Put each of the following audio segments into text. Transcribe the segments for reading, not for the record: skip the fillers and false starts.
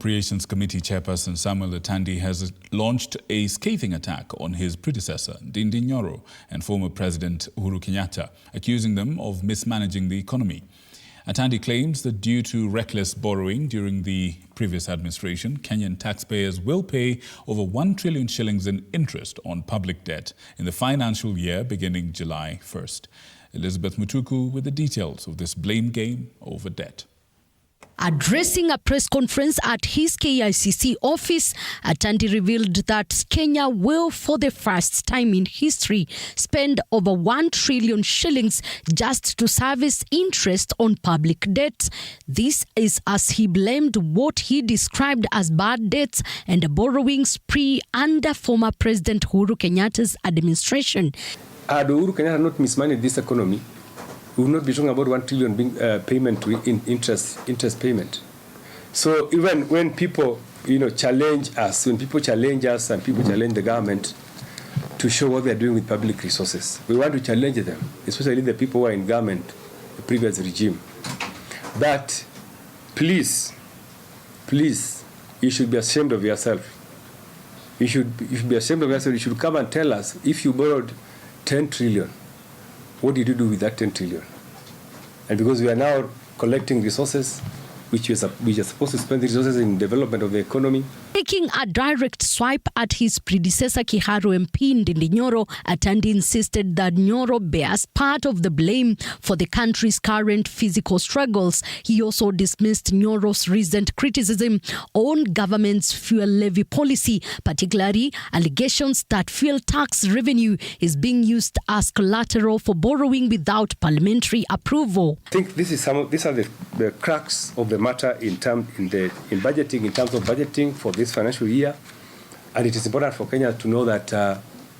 Appropriations Committee Chairperson Sam Atandi has launched a scathing attack on his predecessor, Ndindi Nyoro, and former President Uhuru Kenyatta, accusing them of mismanaging the economy. Atandi claims that due to reckless borrowing during the previous administration, Kenyan taxpayers will pay over 1 trillion shillings in interest on public debt in the financial year beginning July 1st. Elizabeth Mutuku with the details of this blame game over debt. Addressing a press conference at his KICC office, Atandi revealed that Kenya will, for the first time in history, spend over 1 trillion shillings just to service interest on public debt. This is as he blamed what he described as bad debts and a borrowing spree under former President Uhuru Kenyatta's administration. Had Uhuru Kenyatta not mismanaged this economy, we will not be talking about 1 trillion being payment to interest payment. So even when people, challenge us, and people challenge the government to show what they are doing with public resources, we want to challenge them, especially the people who are in government, the previous regime. That please, you should be ashamed of yourself. You should be ashamed of yourself. You should come and tell us if you borrowed 10 trillion. What did you do with that 10 trillion? And because we are now collecting resources, which are supposed to spend the resources in development of the economy. Taking a direct swipe at his predecessor Kiharu MP Ndindi Nyoro, Atandi insisted that Nyoro bears part of the blame for the country's current physical struggles. He also dismissed Nyoro's recent criticism on government's fuel levy policy, particularly allegations that fuel tax revenue is being used as collateral for borrowing without parliamentary approval. I think these are the crux of the matter in budgeting, in terms of budgeting for this financial year, and it is important for Kenya to know that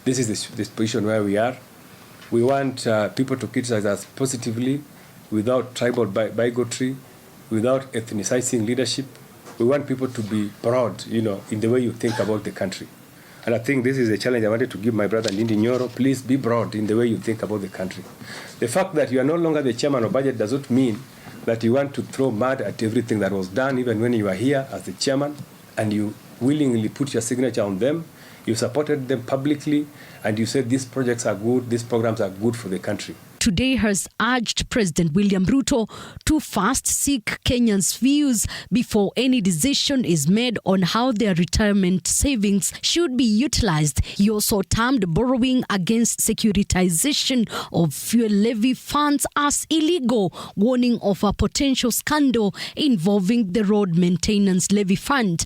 this is this position where we are. We want people to criticize us positively, without tribal bigotry, without ethnicizing leadership. We want people to be broad, in the way you think about the country. And I think this is a challenge I wanted to give my brother Ndindi Nyoro. Please be broad in the way you think about the country. The fact that you are no longer the chairman of budget does not mean that you want to throw mud at everything that was done, even when you are here as the chairman, and you willingly put your signature on them. You supported them publicly, and you said these projects are good, these programs are good for the country. Today has urged President William Ruto to first seek Kenyans' views before any decision is made on how their retirement savings should be utilized. He also termed borrowing against securitization of fuel levy funds as illegal, warning of a potential scandal involving the road maintenance levy fund.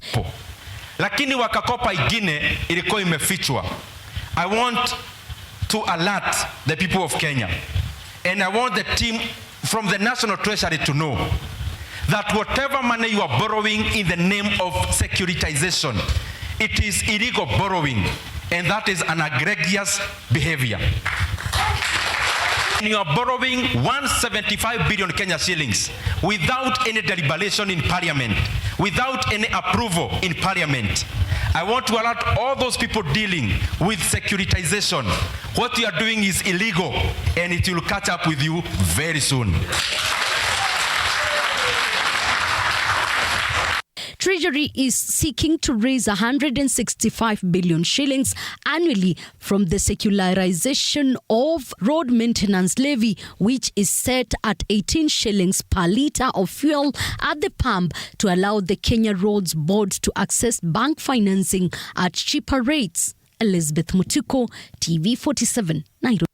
Lakini wakakopa igine ilikuwa imefichwa. I want to alert the people of Kenya, and I want the team from the National Treasury to know that whatever money you are borrowing in the name of securitization, it is illegal borrowing, and that is an egregious behavior. You are borrowing 175 billion Kenya shillings without any deliberation in Parliament, without any approval in Parliament. I want to alert all those people dealing with securitization. What you are doing is illegal, and it will catch up with you very soon. Treasury is seeking to raise 165 billion shillings annually from the secularization of road maintenance levy, which is set at 18 shillings per litre of fuel at the pump, to allow the Kenya Roads Board to access bank financing at cheaper rates. Elizabeth Mutuku, TV 47, Nairobi.